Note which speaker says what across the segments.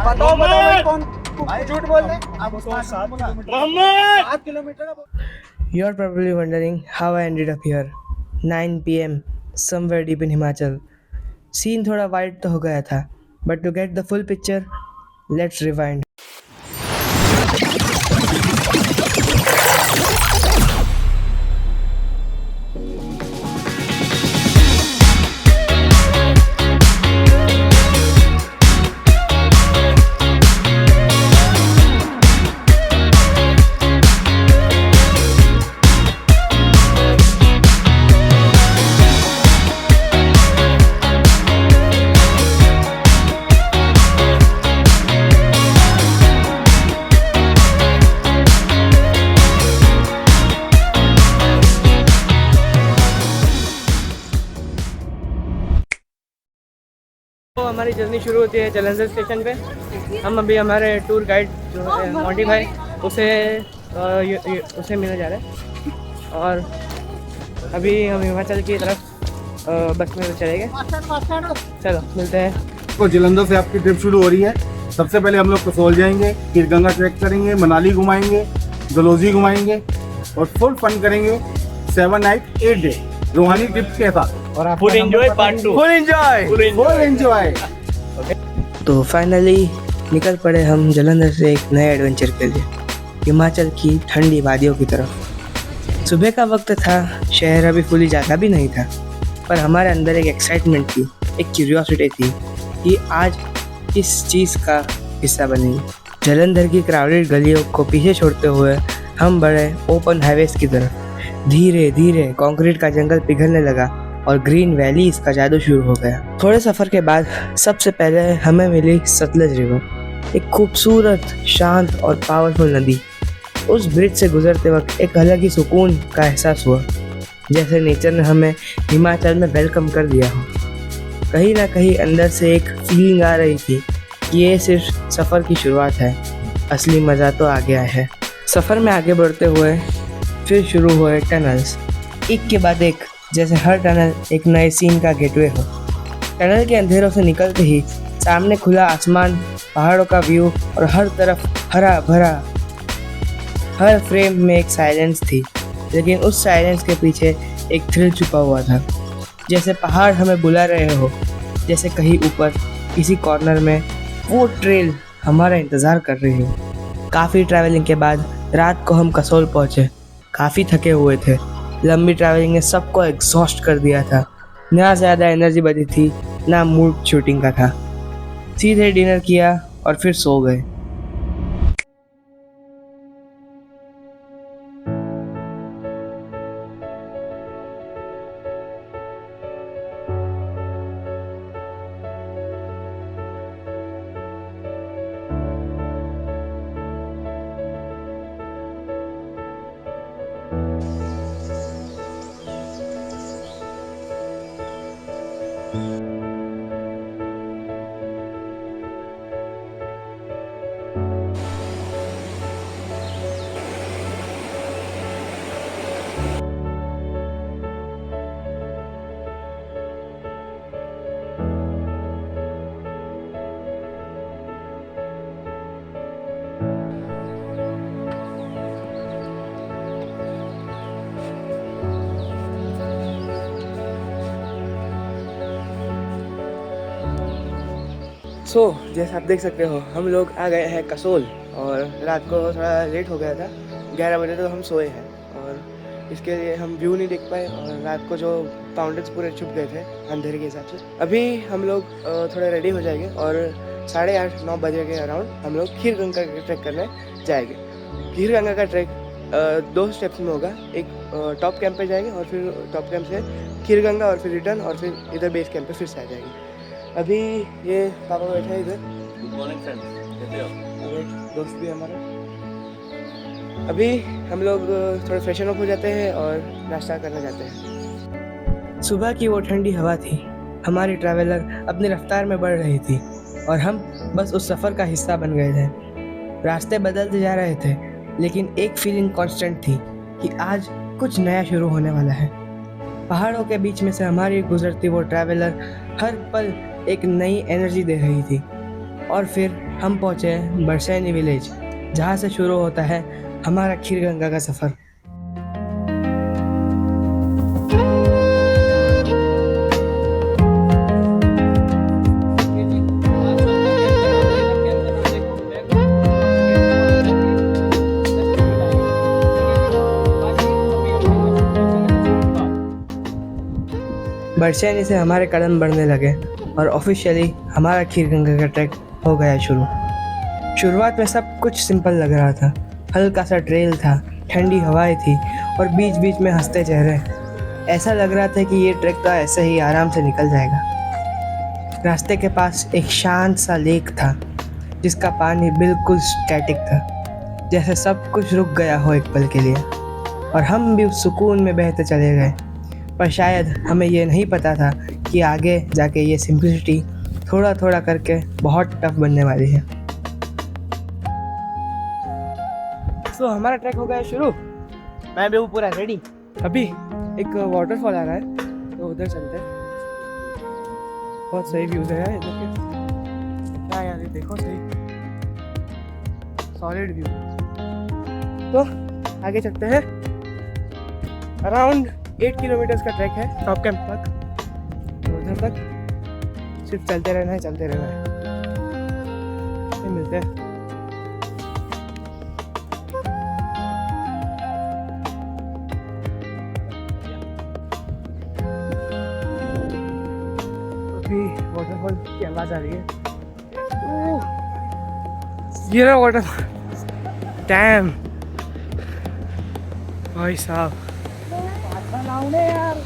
Speaker 1: बताओ भाई कौन झूठ बोल रहे हैं आप? उसको 7 kilometre.
Speaker 2: You are probably wondering how I ended up here. 9 p.m. somewhere deep in Himachal. Scene थोड़ा वाइड तो हो गया था, but to get the full picture, let's rewind. तो हमारी जर्नी शुरू होती है जालंधर स्टेशन पे। हम अभी हमारे टूर गाइड जो है मोंटी भाई उसे मिलने जा रहे हैं और अभी हम हिमाचल की तरफ बस में चलेंगे। चलो मिलते हैं।
Speaker 3: तो जालंधर से आपकी ट्रिप शुरू हो रही है। सबसे पहले हम लोग कसोल जाएंगे, फिर गंगा ट्रैक करेंगे, मनाली घुमाएंगे, डलहौजी घुमाएंगे और फुल फन करेंगे 7 नाइट 8 डे रूहानी ट्रिप के साथ। और आप
Speaker 1: full enjoy part 2।
Speaker 3: Full enjoy.
Speaker 2: तो फाइनली निकल पड़े हम जालंधर से एक नए एडवेंचर के लिए, हिमाचल की ठंडी वादियों की तरफ। सुबह का वक्त था, शहर अभी फुली जागा भी नहीं था, पर हमारे अंदर एक एक्साइटमेंट थी, एक क्यूरियोसिटी थी कि आज किस चीज़ का हिस्सा बनेंगे। जालंधर की क्राउडेड गलियों को पीछे छोड़ते हुए हम बढ़े ओपन हाईवेज की तरफ। धीरे धीरे कंक्रीट का जंगल पिघलने लगा और ग्रीन वैलीज का जादू शुरू हो गया। थोड़े सफ़र के बाद सबसे पहले हमें मिली सतलज रिवर, एक खूबसूरत, शांत और पावरफुल नदी। उस ब्रिज से गुजरते वक्त एक अलग ही सुकून का एहसास हुआ, जैसे नेचर ने हमें हिमाचल में वेलकम कर दिया हो। कहीं ना कहीं अंदर से एक फीलिंग आ रही थी कि ये सिर्फ सफ़र की शुरुआत है, असली मज़ा तो आ गया है। सफ़र में आगे बढ़ते हुए फिर शुरू हुए टनल्स, एक के बाद एक, जैसे हर टनल एक नए सीन का गेटवे हो। टनल के अंधेरों से निकलते ही सामने खुला आसमान, पहाड़ों का व्यू और हर तरफ हरा भरा। हर फ्रेम में एक साइलेंस थी, लेकिन उस साइलेंस के पीछे एक थ्रिल छुपा हुआ था, जैसे पहाड़ हमें बुला रहे हो, जैसे कहीं ऊपर किसी कॉर्नर में वो ट्रेल हमारा इंतज़ार कर रही हो। काफ़ी ट्रैवलिंग के बाद रात को हम कसोल पहुँचे। काफ़ी थके हुए थे, लंबी ट्रैवलिंग ने सबको एग्जॉस्ट कर दिया था। ना ज़्यादा एनर्जी बची थी, ना मूड शूटिंग का था। सीधे डिनर किया और फिर सो गए। जैसे आप देख सकते हो, हम लोग आ गए हैं कसोल और रात को थोड़ा लेट हो गया था, 11 बजे तो हम सोए हैं और इसके लिए हम व्यू नहीं देख पाए और रात को जो माउंटेन्स पूरे छुप गए थे अंधेरे के हिसाब से। अभी हम लोग थोड़ा रेडी हो जाएंगे और 8:30-9 बजे के अराउंड हम लोग खीर गंगा का ट्रैक करने जाएंगे। खीर गंगा का ट्रैक 2 स्टेप्स में होगा। एक टॉप कैंप पे जाएंगे और फिर टॉप कैंप से खीर गंगा और फिर रिटर्न और फिर इधर बेस कैंप पे फिर से आ जाएंगे। अभी ये पापा बैठे हैं इधर।
Speaker 1: गुड मॉर्निंग फ्रेंड्स, कैसे हो?
Speaker 2: दोस्त भी हमारा। अभी हम लोग थोड़ा फ्रेशन अप हो जाते हैं और नाश्ता करने जाते हैं। सुबह की वो ठंडी हवा थी, हमारी ट्रैवलर अपनी रफ्तार में बढ़ रही थी और हम बस उस सफ़र का हिस्सा बन गए थे। रास्ते बदलते जा रहे थे, लेकिन एक फीलिंग कांस्टेंट थी कि आज कुछ नया शुरू होने वाला है। पहाड़ों के बीच में से हमारी गुजरती वो ट्रैवलर हर पल एक नई एनर्जी दे रही थी। और फिर हम पहुंचे बरसैनी विलेज, जहां से शुरू होता है हमारा खीरगंगा का सफ़र। बरसैनी से हमारे कदम बढ़ने लगे और ऑफिशियली हमारा खीरगंगा का ट्रैक हो गया शुरू। शुरुआत में सब कुछ सिंपल लग रहा था। हल्का सा ट्रेल था, ठंडी हवाएं थी और बीच बीच में हंसते चेहरे। ऐसा लग रहा था कि ये ट्रैक तो ऐसे ही आराम से निकल जाएगा। रास्ते के पास एक शांत सा लेक था, जिसका पानी बिल्कुल स्टैटिक था, जैसे सब कुछ रुक गया हो एक पल के लिए। और हम भी उस सुकून में बहते चले गए। पर शायद हमें ये नहीं पता था कि आगे जाके ये सिंपलिसिटी थोड़ा थोड़ा करके बहुत टफ बनने वाली है। तो हमारा ट्रैक हो गया शुरू।
Speaker 1: मैं भी हूँ पूरा रेडी।
Speaker 2: अभी एक वाटरफॉल आ रहा है, तो उधर चलते हैं। बहुत सही व्यूज है यार इधर के। क्या यार, ये देखो सही सॉलिड व्यू। तो आगे चलते हैं। अराउंड 8 किलोमीटर्स का ट्रैक है टॉप कैंप तक। तो उधर तक सिर्फ चलते रहना है, चलते रहना है। फिर मिलते हैं। अभी वाटरफॉल की आवाज़ आ रही है। ये रहा वाटरफॉल। डैम भाई साहब, यार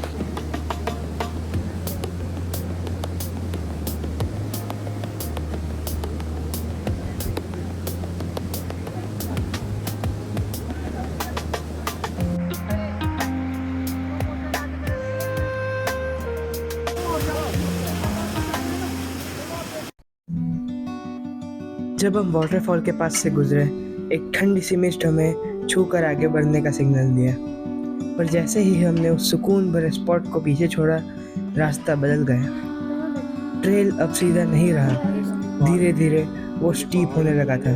Speaker 2: जब हम वाटरफॉल के पास से गुजरे, एक ठंडी सी मिस्ट हमें छूकर आगे बढ़ने का सिग्नल दिया। पर जैसे ही हमने उस सुकून भरे स्पॉट को पीछे छोड़ा, रास्ता बदल गया। ट्रेल अब सीधा नहीं रहा। धीरे धीरे वो स्टीप होने लगा था।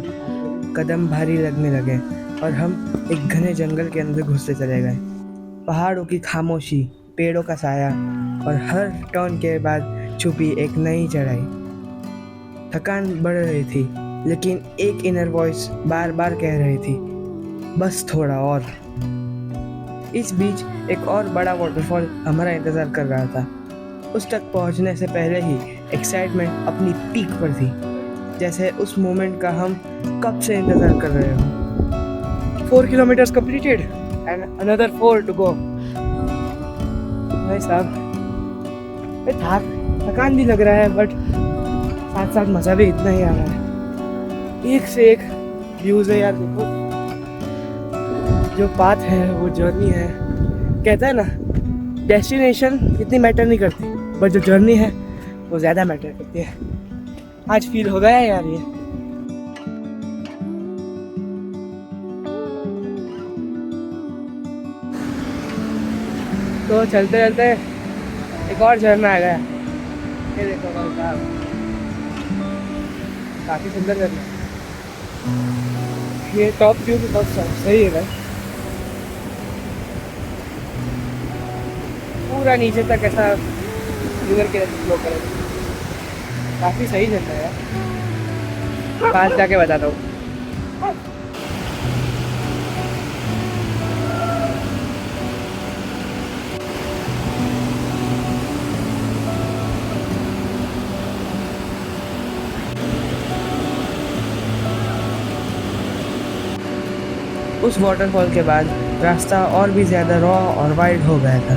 Speaker 2: कदम भारी लगने लगे और हम एक घने जंगल के अंदर घुसते चले गए। पहाड़ों की खामोशी, पेड़ों का साया और हर टर्न के बाद छुपी एक नई चढ़ाई। थकान बढ़ रही थी, लेकिन एक इनर वॉइस बार बार कह रही थी, बस थोड़ा और। इस बीच एक और बड़ा वाटरफॉल हमारा इंतज़ार कर रहा था। उस तक पहुंचने से पहले ही एक्साइटमेंट अपनी पीक पर थी, जैसे उस मोमेंट का हम कब से इंतज़ार कर रहे हो। 4 kilometres completed and another 4 to go. भाई साहब, थकान भी लग रहा है, बट साथ साथ मज़ा भी इतना ही आ रहा है। एक से एक व्यूज़ है यार। देखो, जो पाथ है वो जर्नी है। कहता है ना, डेस्टिनेशन इतनी मैटर नहीं करती, बट जो जर्नी है वो ज़्यादा मैटर करती है। आज फील हो गया है यार ये। तो चलते चलते एक और झरना आ गया। ये देखो भाई साहब, काफ़ी सुंदर झरना। ये टॉप व्यू भी बहुत सही है भाई। पूरा नीचे तक ऐसा रिवर के फ्लो करेगा। काफ़ी सही झरना है यार। पास जाके बताता हूँ। उस वाटरफॉल के बाद रास्ता और भी ज़्यादा रॉ और वाइड हो गया था।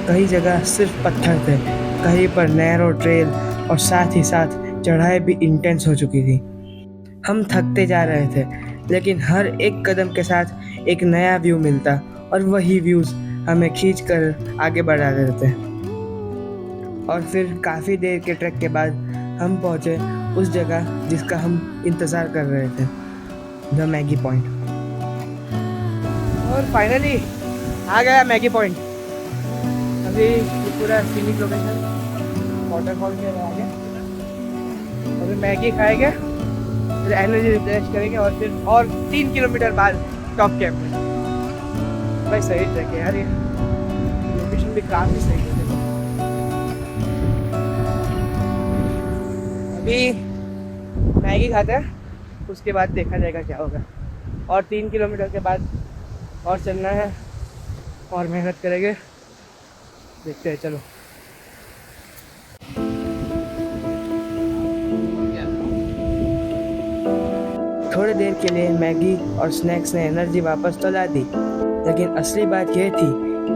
Speaker 2: कई जगह सिर्फ पत्थर थे, कहीं पर नैरो ट्रेल और साथ ही साथ चढ़ाई भी इंटेंस हो चुकी थी। हम थकते जा रहे थे, लेकिन हर एक कदम के साथ एक नया व्यू मिलता और वही व्यूज़ हमें खींच कर आगे बढ़ा देते। और फिर काफ़ी देर के ट्रैक के बाद हम पहुँचे उस जगह जिसका हम इंतज़ार कर रहे थे, द मैगी पॉइंट। और फाइनली आ गया मैगी पॉइंट। अभी पूरा सीनिक लोकेशन वाटरफॉल के आगे। मैगी खाएंगे, फिर एनर्जी रिफ्रेश करेंगे और फिर 3 किलोमीटर बाद टॉप कैंप में। भाई सही ट्रैक है यार, ये लोकेशन भी काफ़ी सही है। अभी मैगी खाते हैं, उसके बाद देखा जाएगा क्या होगा। और 3 किलोमीटर के बाद और चलना है और मेहनत करेंगे, देखते हैं। चलो थोड़ी देर के लिए मैगी और स्नैक्स ने एनर्जी वापस तो ला दी, लेकिन असली बात यह थी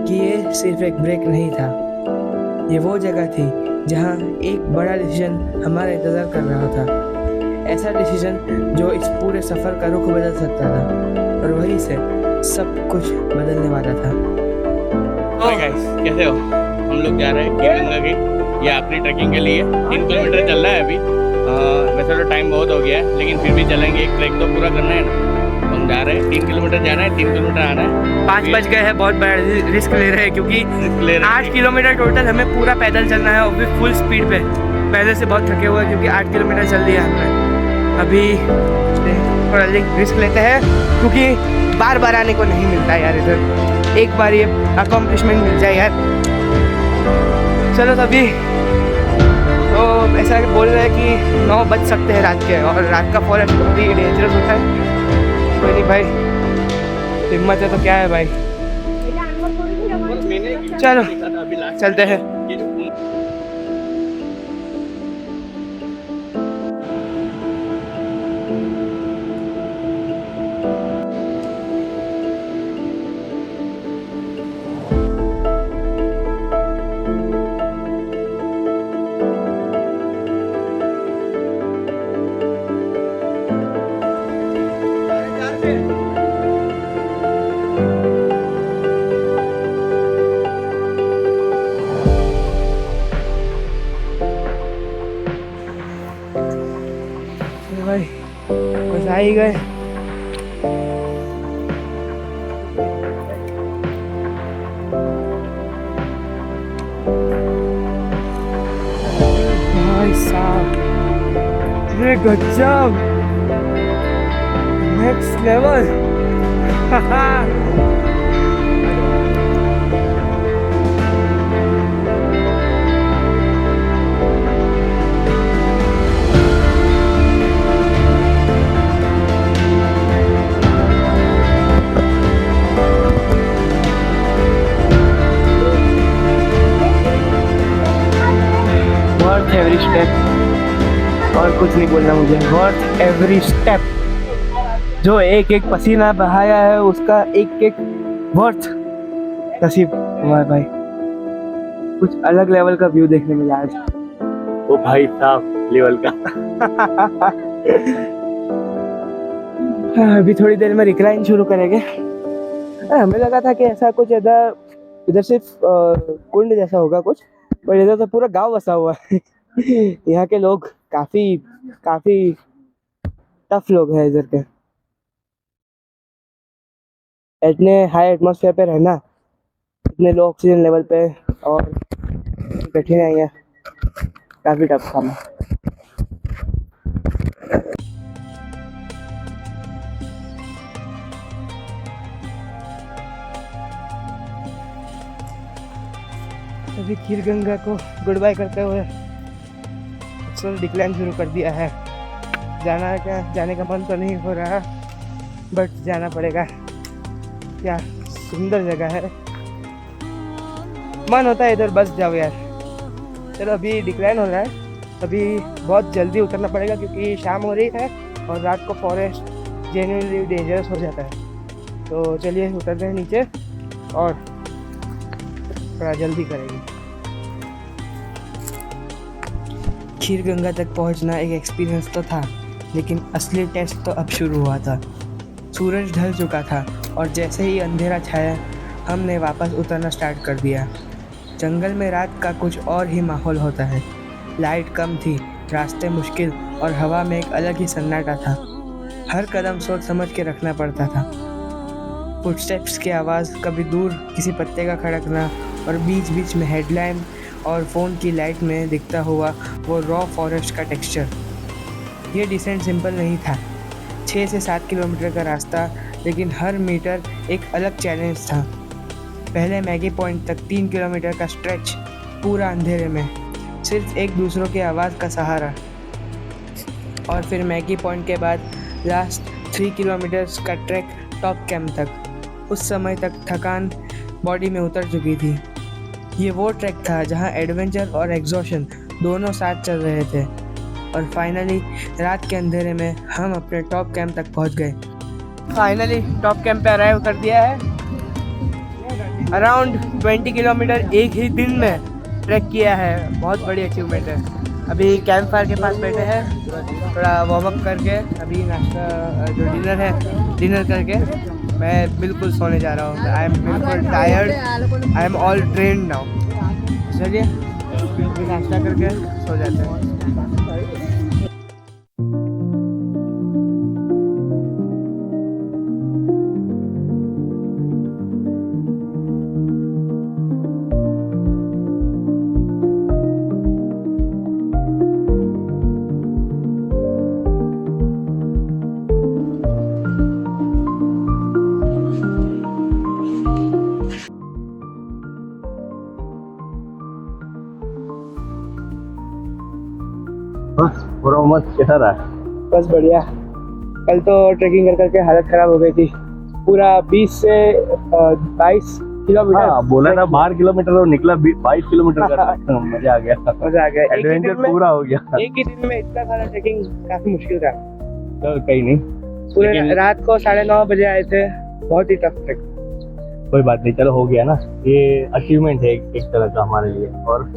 Speaker 2: कि ये सिर्फ एक ब्रेक नहीं था। ये वो जगह थी जहाँ एक बड़ा डिसीजन हमारा इंतज़ार कर रहा था। ऐसा डिसीजन जो इस पूरे सफ़र का रुख बदल सकता था, और वहीं से सब कुछ बदलने वाला था।
Speaker 4: हाय गाइस, कैसे हो? हम लोग जा रहे हैं खीरगंगा की, ये आखिरी ट्रैकिंग के लिए 3 किलोमीटर चल रहा है अभी। वैसे तो टाइम बहुत हो गया है, लेकिन फिर भी चलेंगे, एक ट्रैक तो पूरा करना है ना। हम जा रहे हैं, 3 किलोमीटर जाना है, 3 किलोमीटर आना है।
Speaker 2: 5 बज गए हैं, बहुत बड़ा रिस्क ले रहे हैं, क्योंकि 8 किलोमीटर टोटल हमें पूरा पैदल चलना है, और भी फुल स्पीड पे। पहले से बहुत थके हुए हैं क्योंकि 8 किलोमीटर चल दिया हमने। अभी थोड़ा रिस्क लेते हैं, क्योंकि बार बार आने को नहीं मिलता यार इधर, एक बार ये अकॉम्प्लिशमेंट मिल जाए यार। चलो तभी तो ऐसा बोल रहे हैं कि 9 बज सकते हैं रात के, और रात का फॉरेस्ट बहुत ही डेंजरस होता है। कोई नहीं भाई, हिम्मत है तो क्या है भाई, चलो चलते हैं। भाई बस आ ही गए। भाई साहब, ये गजब, next level. Worth every step, और कुछ नहीं बोलना मुझे। वर्थ एवरी स्टेप, जो एक एक पसीना बहाया है उसका एक एक वर्थ नसीब हुआ है भाई। कुछ अलग लेवल का व्यू देखने मिला आज।
Speaker 4: वो भाई साहब लेवल का।
Speaker 2: अभी थोड़ी देर में रिक्लाइन शुरू करेंगे। हमें लगा था कि ऐसा कुछ इधर सिर्फ कुंड जैसा होगा कुछ, पर इधर तो पूरा गांव बसा हुआ है। यहाँ के लोग काफी टफ लोग हैं इधर के। इतने हाई एटमॉस्फेयर पे रहना, इतने लो ऑक्सीजन लेवल पे, और कठिनाइयाँ, काफी टफ काम है। अभी खीरगंगा को गुड बाय करते हुए एक्चुअल डिक्लाइन शुरू कर दिया है। जाने का मन तो नहीं हो रहा, बट जाना पड़ेगा। क्या सुंदर जगह है, मन होता है इधर बस जाओ यार। चलो अभी डिक्लाइन हो रहा है, अभी बहुत जल्दी उतरना पड़ेगा क्योंकि शाम हो रही है और रात को फॉरेस्ट जेन्युइनली डेंजरस हो जाता है। तो चलिए उतरते हैं नीचे और थोड़ा जल्दी करेंगे। खीरगंगा तक पहुंचना एक एक्सपीरियंस तो था, लेकिन असली टेस्ट तो अब शुरू हुआ था। सूरज ढल चुका था और जैसे ही अंधेरा छाया, हमने वापस उतरना स्टार्ट कर दिया। जंगल में रात का कुछ और ही माहौल होता है। लाइट कम थी, रास्ते मुश्किल और हवा में एक अलग ही सन्नाटा था। हर कदम सोच समझ के रखना पड़ता था। फुटस्टेप्स की आवाज़, कभी दूर किसी पत्ते का खड़कना, और बीच बीच में हेडलाइट और फ़ोन की लाइट में दिखता हुआ वो रॉ फॉरेस्ट का टेक्सचर। ये डिसेंट सिंपल नहीं था। 6 से 7 किलोमीटर का रास्ता, लेकिन हर मीटर एक अलग चैलेंज था। पहले मैगी पॉइंट तक 3 किलोमीटर का स्ट्रेच पूरा अंधेरे में, सिर्फ एक दूसरों की आवाज़ का सहारा। और फिर मैगी पॉइंट के बाद लास्ट 3 किलोमीटर्स का ट्रैक टॉप कैंप तक। उस समय तक थकान बॉडी में उतर चुकी थी। ये वो ट्रैक था जहाँ एडवेंचर और एग्जॉशन दोनों साथ चल रहे थे। और फाइनली रात के अंधेरे में हम अपने टॉप कैंप तक पहुँच गए। फाइनली टॉप कैंप पे अराइव कर दिया है। अराउंड 20 किलोमीटर एक ही दिन में ट्रैक किया है, बहुत बड़ी अचीवमेंट है। अभी कैंप फायर के पास बैठे हैं, थोड़ा वार्म अप करके अभी नाश्ता जो डिनर है डिनर करके मैं बिल्कुल सोने जा रहा हूँ। आई एम बिल्कुल tired, I am all trained now. चलिए नाश्ता करके सो जाते हैं।
Speaker 4: पूरा मस्त कैसा रहा?
Speaker 2: बस बढ़िया। कल तो ट्रैकिंग कर करके हालत खराब हो गई थी। पूरा 20 से 22 किलोमीटर।
Speaker 4: हाँ, बोला था 12 किलोमीटर और निकला 22 किलोमीटर का। मजा आ गया,
Speaker 2: मजा आ गया।
Speaker 4: एडवेंचर पूरा हो गया।
Speaker 2: एक ही दिन में इतना सारा ट्रैकिंग काफी मुश्किल था।
Speaker 4: तो कहीं नहीं,
Speaker 2: पूरे रात को 9:30 बजे आए थे। बहुत ही टफ ट्रैक।
Speaker 4: कोई बात नहीं, चलो हो गया ना। ये अचीवमेंट है एक तरह का हमारे लिए। और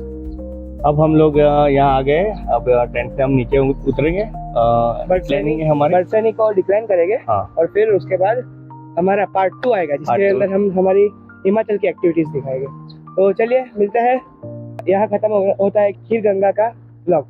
Speaker 4: अब हम लोग यहाँ आ गए। अब टेंट से हम नीचे उतरेंगे। प्लानिंग है हमारी,
Speaker 2: बरसनी को डिक्लाइन करेंगे।
Speaker 4: हाँ।
Speaker 2: और फिर उसके बाद हमारा पार्ट 2 आएगा, जिसके अंदर हम हमारी हिमाचल की एक्टिविटीज दिखाएंगे। तो चलिए मिलते हैं। यहाँ खत्म होता है खीर गंगा का ब्लॉग।